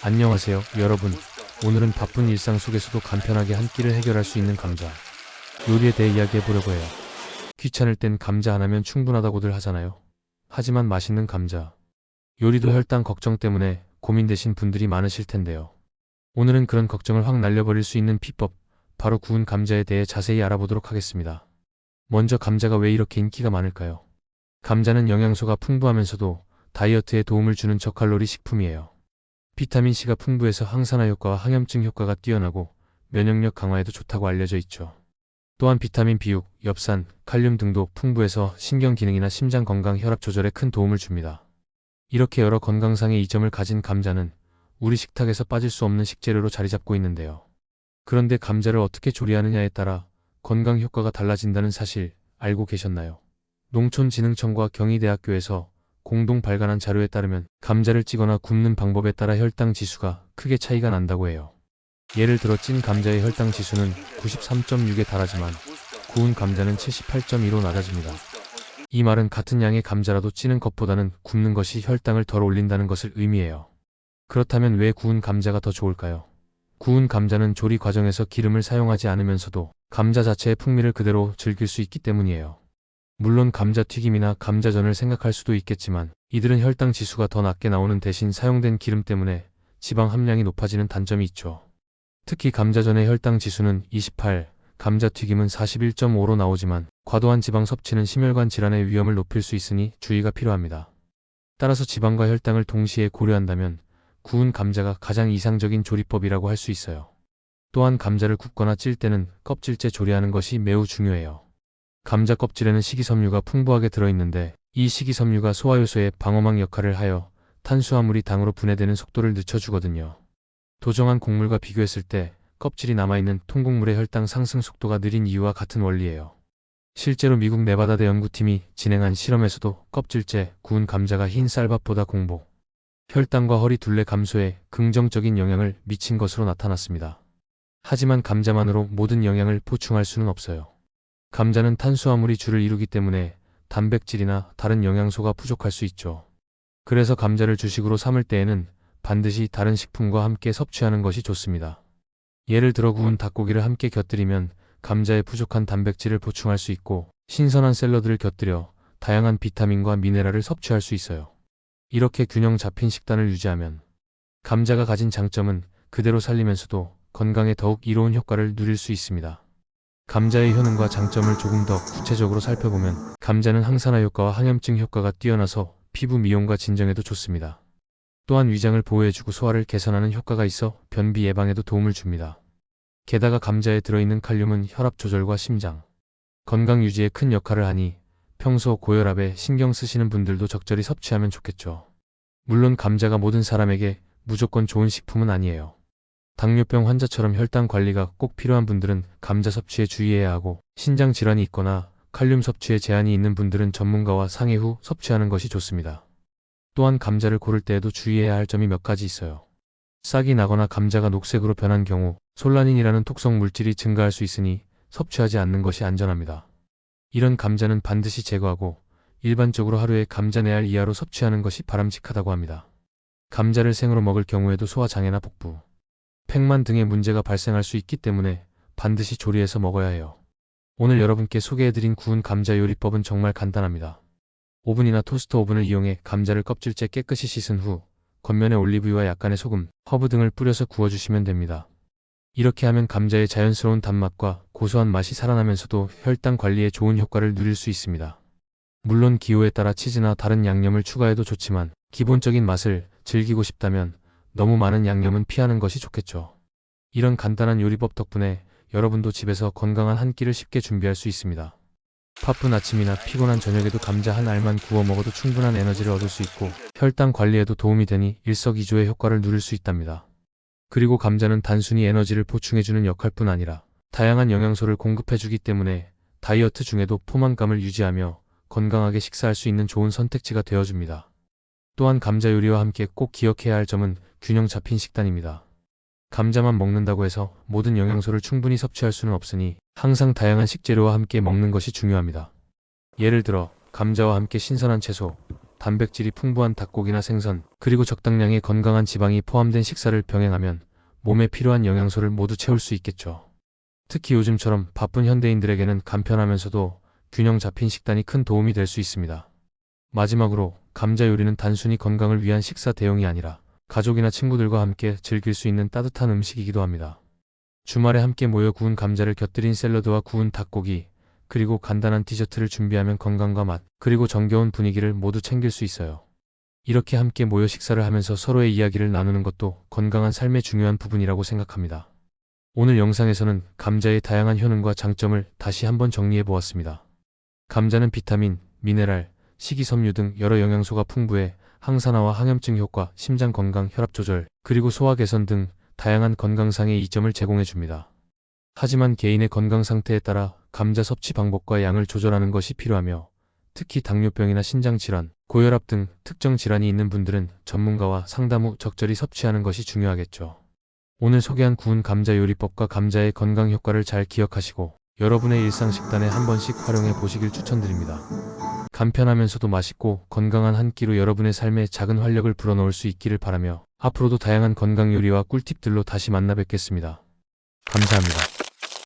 안녕하세요, 여러분. 오늘은 바쁜 일상 속에서도 간편하게 한 끼를 해결할 수 있는 감자 요리에 대해 이야기해 보려고 해요. 귀찮을 땐 감자 하나면 충분하다고들 하잖아요. 하지만 맛있는 감자 요리도 혈당 걱정 때문에 고민되신 분들이 많으실 텐데요. 오늘은 그런 걱정을 확 날려버릴 수 있는 비법, 바로 구운 감자에 대해 자세히 알아보도록 하겠습니다. 먼저 감자가 왜 이렇게 인기가 많을까요? 감자는 영양소가 풍부하면서도 다이어트에 도움을 주는 저칼로리 식품이에요. 비타민C가 풍부해서 항산화 효과와 항염증 효과가 뛰어나고 면역력 강화에도 좋다고 알려져 있죠. 또한 비타민 B6, 엽산, 칼륨 등도 풍부해서 신경 기능이나 심장 건강, 혈압 조절에 큰 도움을 줍니다. 이렇게 여러 건강상의 이점을 가진 감자는 우리 식탁에서 빠질 수 없는 식재료로 자리 잡고 있는데요. 그런데 감자를 어떻게 조리하느냐에 따라 건강 효과가 달라진다는 사실 알고 계셨나요? 농촌진흥청과 경희대학교에서 공동 발간한 자료에 따르면 감자를 찌거나 굽는 방법에 따라 혈당 지수가 크게 차이가 난다고 해요. 예를 들어 찐 감자의 혈당 지수는 93.6에 달하지만 구운 감자는 78.2로 낮아집니다. 이 말은 같은 양의 감자라도 찌는 것보다는 굽는 것이 혈당을 덜 올린다는 것을 의미해요. 그렇다면 왜 구운 감자가 더 좋을까요? 구운 감자는 조리 과정에서 기름을 사용하지 않으면서도 감자 자체의 풍미를 그대로 즐길 수 있기 때문이에요. 물론 감자튀김이나 감자전을 생각할 수도 있겠지만 이들은 혈당 지수가 더 낮게 나오는 대신 사용된 기름 때문에 지방 함량이 높아지는 단점이 있죠. 특히 감자전의 혈당 지수는 28, 감자튀김은 41.5로 나오지만 과도한 지방 섭취는 심혈관 질환의 위험을 높일 수 있으니 주의가 필요합니다. 따라서 지방과 혈당을 동시에 고려한다면 구운 감자가 가장 이상적인 조리법이라고 할 수 있어요. 또한 감자를 굽거나 찔 때는 껍질째 조리하는 것이 매우 중요해요. 감자 껍질에는 식이섬유가 풍부하게 들어있는데 이 식이섬유가 소화효소의 방어막 역할을 하여 탄수화물이 당으로 분해되는 속도를 늦춰주거든요. 도정한 곡물과 비교했을 때 껍질이 남아있는 통곡물의 혈당 상승 속도가 느린 이유와 같은 원리예요. 실제로 미국 네바다대 연구팀이 진행한 실험에서도 껍질째 구운 감자가 흰 쌀밥보다 공복, 혈당과 허리 둘레 감소에 긍정적인 영향을 미친 것으로 나타났습니다. 하지만 감자만으로 모든 영양을 보충할 수는 없어요. 감자는 탄수화물이 주를 이루기 때문에 단백질이나 다른 영양소가 부족할 수 있죠. 그래서 감자를 주식으로 삼을 때에는 반드시 다른 식품과 함께 섭취하는 것이 좋습니다. 예를 들어 구운 닭고기를 함께 곁들이면 감자의 부족한 단백질을 보충할 수 있고 신선한 샐러드를 곁들여 다양한 비타민과 미네랄을 섭취할 수 있어요. 이렇게 균형 잡힌 식단을 유지하면 감자가 가진 장점은 그대로 살리면서도 건강에 더욱 이로운 효과를 누릴 수 있습니다. 감자의 효능과 장점을 조금 더 구체적으로 살펴보면 감자는 항산화 효과와 항염증 효과가 뛰어나서 피부 미용과 진정에도 좋습니다. 또한 위장을 보호해주고 소화를 개선하는 효과가 있어 변비 예방에도 도움을 줍니다. 게다가 감자에 들어있는 칼륨은 혈압 조절과 심장 건강 유지에 큰 역할을 하니 평소 고혈압에 신경 쓰시는 분들도 적절히 섭취하면 좋겠죠. 물론 감자가 모든 사람에게 무조건 좋은 식품은 아니에요. 당뇨병 환자처럼 혈당 관리가 꼭 필요한 분들은 감자 섭취에 주의해야 하고 신장 질환이 있거나 칼륨 섭취에 제한이 있는 분들은 전문가와 상의 후 섭취하는 것이 좋습니다. 또한 감자를 고를 때에도 주의해야 할 점이 몇 가지 있어요. 싹이 나거나 감자가 녹색으로 변한 경우 솔라닌이라는 독성 물질이 증가할 수 있으니 섭취하지 않는 것이 안전합니다. 이런 감자는 반드시 제거하고 일반적으로 하루에 감자 4알 이하로 섭취하는 것이 바람직하다고 합니다. 감자를 생으로 먹을 경우에도 소화장애나 복부, 팽만 등의 문제가 발생할 수 있기 때문에 반드시 조리해서 먹어야 해요. 오늘 여러분께 소개해드린 구운 감자 요리법은 정말 간단합니다. 오븐이나 토스터 오븐을 이용해 감자를 껍질째 깨끗이 씻은 후 겉면에 올리브유와 약간의 소금, 허브 등을 뿌려서 구워주시면 됩니다. 이렇게 하면 감자의 자연스러운 단맛과 고소한 맛이 살아나면서도 혈당 관리에 좋은 효과를 누릴 수 있습니다. 물론 기호에 따라 치즈나 다른 양념을 추가해도 좋지만 기본적인 맛을 즐기고 싶다면 너무 많은 양념은 피하는 것이 좋겠죠. 이런 간단한 요리법 덕분에 여러분도 집에서 건강한 한 끼를 쉽게 준비할 수 있습니다. 바쁜 아침이나 피곤한 저녁에도 감자 한 알만 구워 먹어도 충분한 에너지를 얻을 수 있고 혈당 관리에도 도움이 되니 일석이조의 효과를 누릴 수 있답니다. 그리고 감자는 단순히 에너지를 보충해주는 역할뿐 아니라 다양한 영양소를 공급해주기 때문에 다이어트 중에도 포만감을 유지하며 건강하게 식사할 수 있는 좋은 선택지가 되어줍니다. 또한 감자 요리와 함께 꼭 기억해야 할 점은 균형 잡힌 식단입니다. 감자만 먹는다고 해서 모든 영양소를 충분히 섭취할 수는 없으니 항상 다양한 식재료와 함께 먹는 것이 중요합니다. 예를 들어 감자와 함께 신선한 채소, 단백질이 풍부한 닭고기나 생선, 그리고 적당량의 건강한 지방이 포함된 식사를 병행하면 몸에 필요한 영양소를 모두 채울 수 있겠죠. 특히 요즘처럼 바쁜 현대인들에게는 간편하면서도 균형 잡힌 식단이 큰 도움이 될 수 있습니다. 마지막으로 감자 요리는 단순히 건강을 위한 식사 대용이 아니라 가족이나 친구들과 함께 즐길 수 있는 따뜻한 음식이기도 합니다. 주말에 함께 모여 구운 감자를 곁들인 샐러드와 구운 닭고기, 그리고 간단한 디저트를 준비하면 건강과 맛, 그리고 정겨운 분위기를 모두 챙길 수 있어요. 이렇게 함께 모여 식사를 하면서 서로의 이야기를 나누는 것도 건강한 삶의 중요한 부분이라고 생각합니다. 오늘 영상에서는 감자의 다양한 효능과 장점을 다시 한번 정리해 보았습니다. 감자는 비타민, 미네랄, 식이섬유 등 여러 영양소가 풍부해 항산화와 항염증 효과, 심장 건강, 혈압 조절, 그리고 소화 개선 등 다양한 건강상의 이점을 제공해 줍니다. 하지만 개인의 건강 상태에 따라 감자 섭취 방법과 양을 조절하는 것이 필요하며, 특히 당뇨병이나 신장질환, 고혈압 등 특정 질환이 있는 분들은 전문가와 상담 후 적절히 섭취하는 것이 중요하겠죠. 오늘 소개한 구운 감자 요리법과 감자의 건강 효과를 잘 기억하시고 여러분의 일상 식단에 한 번씩 활용해 보시길 추천드립니다. 간편하면서도 맛있고 건강한 한 끼로 여러분의 삶에 작은 활력을 불어넣을 수 있기를 바라며 앞으로도 다양한 건강 요리와 꿀팁들로 다시 만나 뵙겠습니다. 감사합니다.